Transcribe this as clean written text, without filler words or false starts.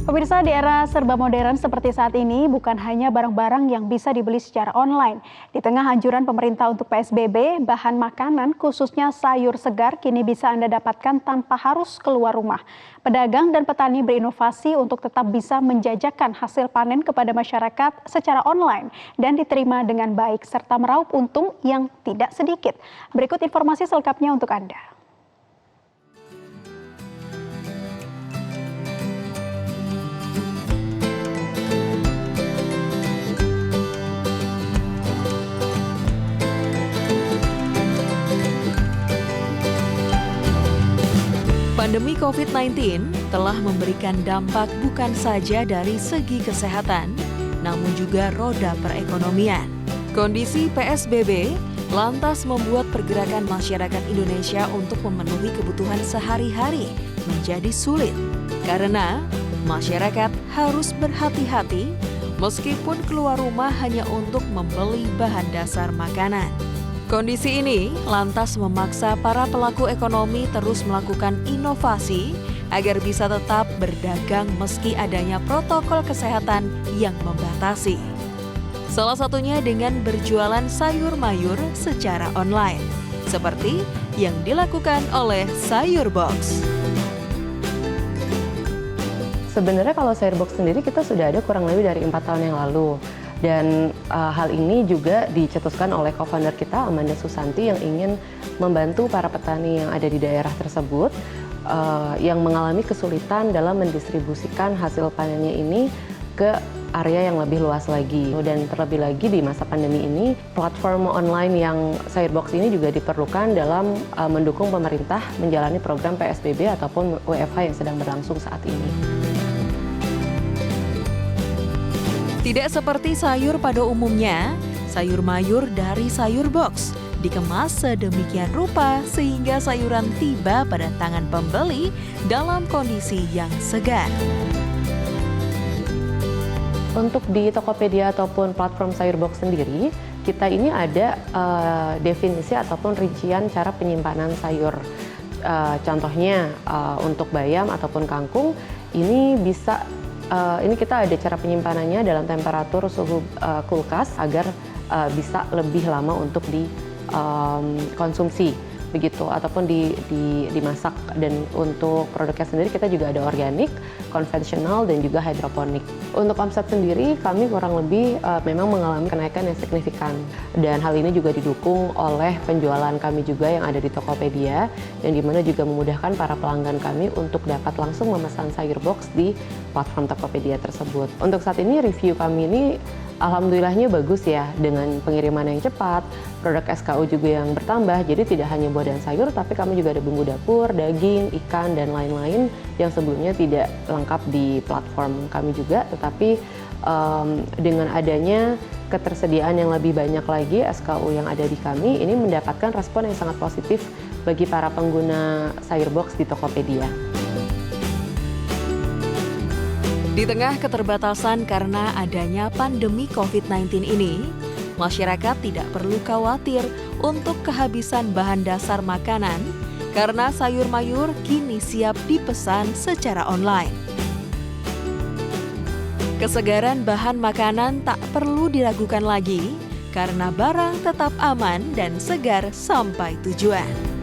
Pemirsa, di era serba modern seperti saat ini, bukan hanya barang-barang yang bisa dibeli secara online. Di tengah anjuran pemerintah untuk PSBB, bahan makanan khususnya sayur segar kini bisa Anda dapatkan tanpa harus keluar rumah. Pedagang dan petani berinovasi untuk tetap bisa menjajakan hasil panen kepada masyarakat secara online dan diterima dengan baik serta meraup untung yang tidak sedikit. Berikut informasi selengkapnya untuk Anda. Pandemi COVID-19 telah memberikan dampak bukan saja dari segi kesehatan, namun juga roda perekonomian. Kondisi PSBB lantas membuat pergerakan masyarakat Indonesia untuk memenuhi kebutuhan sehari-hari menjadi sulit. Karena masyarakat harus berhati-hati meskipun keluar rumah hanya untuk membeli bahan dasar makanan. Kondisi ini lantas memaksa para pelaku ekonomi terus melakukan inovasi agar bisa tetap berdagang meski adanya protokol kesehatan yang membatasi. Salah satunya dengan berjualan sayur mayur secara online, seperti yang dilakukan oleh Sayur Box. Sebenarnya kalau Sayur Box sendiri kita sudah ada kurang lebih dari 4 tahun yang lalu. Dan hal ini juga dicetuskan oleh co-founder kita, Amanda Susanti, yang ingin membantu para petani yang ada di daerah tersebut yang mengalami kesulitan dalam mendistribusikan hasil panennya ini ke area yang lebih luas lagi. Dan terlebih lagi di masa pandemi ini, platform online yang Sayur Box ini juga diperlukan dalam mendukung pemerintah menjalani program PSBB ataupun WFH yang sedang berlangsung saat ini. Tidak seperti sayur pada umumnya, sayur mayur dari Sayur Box dikemas sedemikian rupa sehingga sayuran tiba pada tangan pembeli dalam kondisi yang segar. Untuk di Tokopedia ataupun platform Sayur Box sendiri, kita ini ada definisi ataupun rincian cara penyimpanan sayur. Contohnya untuk bayam ataupun kangkung, ini bisa ini kita ada cara penyimpanannya dalam temperatur suhu kulkas agar bisa lebih lama untuk dikonsumsi begitu ataupun dimasak. Dan untuk produknya sendiri kita juga ada organik, konvensional dan juga hidroponik. Untuk omset sendiri kami kurang lebih memang mengalami kenaikan yang signifikan, dan hal ini juga didukung oleh penjualan kami juga yang ada di Tokopedia, yang dimana juga memudahkan para pelanggan kami untuk dapat langsung memesan Sayur Box di platform Tokopedia tersebut. Untuk saat ini review kami ini alhamdulillahnya bagus ya, dengan pengiriman yang cepat, produk SKU juga yang bertambah, jadi tidak hanya buah dan sayur, tapi kami juga ada bumbu dapur, daging, ikan, dan lain-lain yang sebelumnya tidak lengkap di platform kami juga, tetapi dengan adanya ketersediaan yang lebih banyak lagi SKU yang ada di kami, ini mendapatkan respon yang sangat positif bagi para pengguna Sayur Box di Tokopedia. Di tengah keterbatasan karena adanya pandemi COVID-19 ini, masyarakat tidak perlu khawatir untuk kehabisan bahan dasar makanan karena sayur mayur kini siap dipesan secara online. Kesegaran bahan makanan tak perlu diragukan lagi karena barang tetap aman dan segar sampai tujuan.